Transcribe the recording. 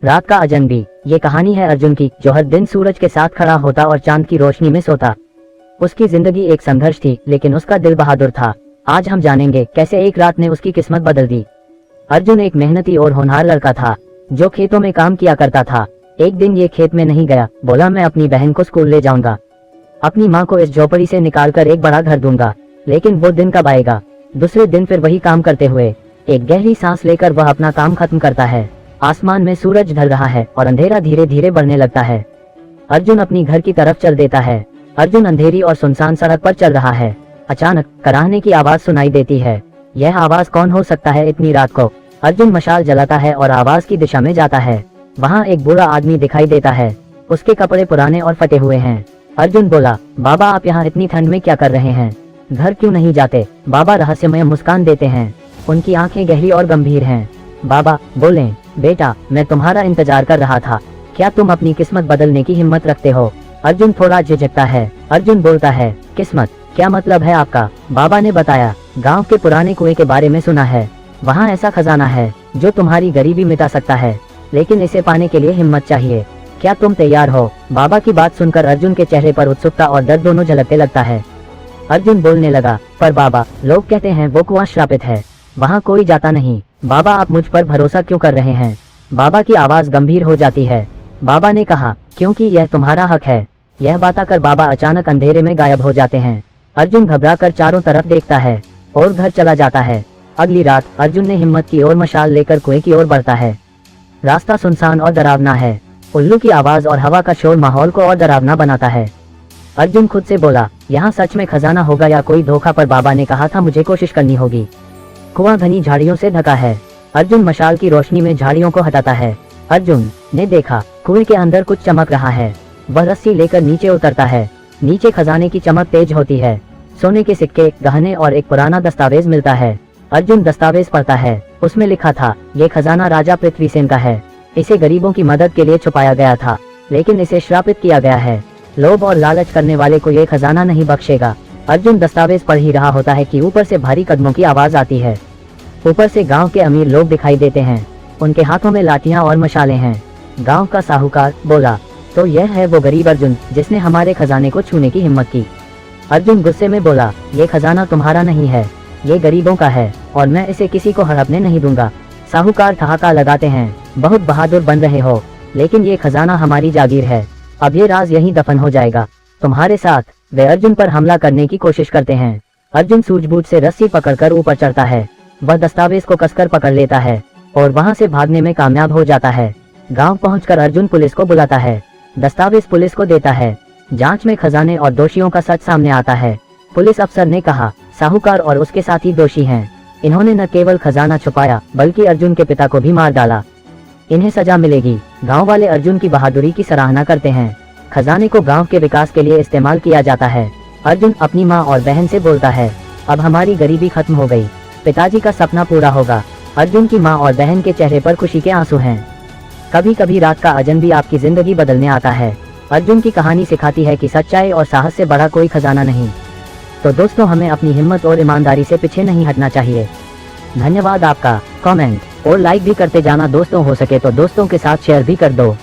रात का अजनबी। ये कहानी है अर्जुन की, जो हर दिन सूरज के साथ खड़ा होता और चांद की रोशनी में सोता। उसकी जिंदगी एक संघर्ष थी, लेकिन उसका दिल बहादुर था। आज हम जानेंगे कैसे एक रात ने उसकी किस्मत बदल दी। अर्जुन एक मेहनती और होनहार लड़का था, जो खेतों में काम किया करता था। एक दिन ये खेत में नहीं गया, बोला मैं अपनी बहन को स्कूल ले जाऊंगा, अपनी माँ को इस झोपड़ी से निकालकर एक बड़ा घर दूंगा। लेकिन वो दिन कब आएगा? दूसरे दिन फिर वही काम करते हुए एक गहरी सांस लेकर वह अपना काम खत्म करता है। आसमान में सूरज ढल रहा है और अंधेरा धीरे धीरे बढ़ने लगता है। अर्जुन अपनी घर की तरफ चल देता है। अर्जुन अंधेरी और सुनसान सड़क पर चल रहा है। अचानक कराहने की आवाज सुनाई देती है। यह आवाज कौन हो सकता है इतनी रात को? अर्जुन मशाल जलाता है और आवाज की दिशा में जाता है। वहाँ एक बूढ़ा आदमी दिखाई देता है। उसके कपड़े पुराने और फटे हुए हैं। अर्जुन बोला, बाबा आप यहाँ इतनी ठंड में क्या कर रहे हैं? घर क्यों नहीं जाते? बाबा रहस्यमय मुस्कान देते हैं। उनकी आंखें गहरी और गंभीर हैं। बाबा बोले, बेटा मैं तुम्हारा इंतजार कर रहा था। क्या तुम अपनी किस्मत बदलने की हिम्मत रखते हो? अर्जुन थोड़ा झिझकता है। अर्जुन बोलता है, किस्मत? क्या मतलब है आपका? बाबा ने बताया, गांव के पुराने कुएं के बारे में सुना है। वहाँ ऐसा खजाना है जो तुम्हारी गरीबी मिटा सकता है, लेकिन इसे पाने के लिए हिम्मत चाहिए। क्या तुम तैयार हो? बाबा की बात सुनकर अर्जुन के चेहरे पर उत्सुकता और डर दोनों झलकने लगता है। अर्जुन बोलने लगा, पर बाबा लोग कहते हैं वो कुआं श्रापित है, वहाँ कोई जाता नहीं। बाबा आप मुझ पर भरोसा क्यों कर रहे हैं? बाबा की आवाज गंभीर हो जाती है। बाबा ने कहा, क्योंकि यह तुम्हारा हक है। यह बात कर बाबा अचानक अंधेरे में गायब हो जाते हैं। अर्जुन घबराकर चारों तरफ देखता है और घर चला जाता है। अगली रात अर्जुन ने हिम्मत की और मशाल लेकर कुएं की ओर बढ़ता है। रास्ता सुनसान और डरावना है। उल्लू की आवाज और हवा का शोर माहौल को और डरावना बनाता है। अर्जुन खुद से बोला, यहाँ सच में खजाना होगा या कोई धोखा? पर बाबा ने कहा था मुझे कोशिश करनी होगी। कुआं घनी झाड़ियों से ढका है। अर्जुन मशाल की रोशनी में झाड़ियों को हटाता है। अर्जुन ने देखा कुएं के अंदर कुछ चमक रहा है। वह रस्सी लेकर नीचे उतरता है। नीचे खजाने की चमक तेज होती है। सोने के सिक्के, गहने और एक पुराना दस्तावेज मिलता है। अर्जुन दस्तावेज पढ़ता है। उसमें लिखा था, ये खजाना राजा पृथ्वीसेन का है। इसे गरीबों की मदद के लिए छुपाया गया था, लेकिन इसे श्रापित किया गया है। लोभ और लालच करने वाले को ये खजाना नहीं बख्शेगा। अर्जुन दस्तावेज पढ़ ही रहा होता है कि ऊपर से भारी कदमों की आवाज आती है। ऊपर से गांव के अमीर लोग दिखाई देते हैं। उनके हाथों में लाठियां और मशालें हैं। गांव का साहूकार बोला, तो यह है वो गरीब अर्जुन जिसने हमारे खजाने को छूने की हिम्मत की। अर्जुन गुस्से में बोला, ये खजाना तुम्हारा नहीं है, ये गरीबों का है और मैं इसे किसी को हड़पने नहीं दूंगा। साहूकार ठहाका लगाते हैं, बहुत बहादुर बन रहे हो, लेकिन ये खजाना हमारी जागीर है। अब ये राज यहीं दफन हो जाएगा तुम्हारे साथ। वे अर्जुन पर हमला करने की कोशिश करते हैं। अर्जुन सूझबूझ से रस्सी पकड़कर ऊपर चढ़ता है। वह दस्तावेज को कसकर पकड़ लेता है और वहां से भागने में कामयाब हो जाता है। गांव पहुंचकर अर्जुन पुलिस को बुलाता है। दस्तावेज पुलिस को देता है। जांच में खजाने और दोषियों का सच सामने आता है। पुलिस अफसर ने कहा, साहूकार और उसके साथी दोषी हैं। इन्होंने न केवल खजाना छुपाया, बल्कि अर्जुन के पिता को भी मार डाला। इन्हें सजा मिलेगी। गांव वाले अर्जुन की बहादुरी की सराहना करते हैं। खजाने को गांव के विकास के लिए इस्तेमाल किया जाता है। अर्जुन अपनी माँ और बहन से बोलता है, अब हमारी गरीबी खत्म हो गई, पिताजी का सपना पूरा होगा। अर्जुन की माँ और बहन के चेहरे पर खुशी के आंसू हैं। कभी कभी रात का अजनबी आपकी जिंदगी बदलने आता है। अर्जुन की कहानी सिखाती है कि सच्चाई और साहस से बड़ा कोई खजाना नहीं। तो दोस्तों, हमें अपनी हिम्मत और ईमानदारी से पीछे नहीं हटना चाहिए। धन्यवाद आपका। कमेंट और लाइक भी करते जाना दोस्तों, हो सके तो दोस्तों के साथ शेयर भी कर दो।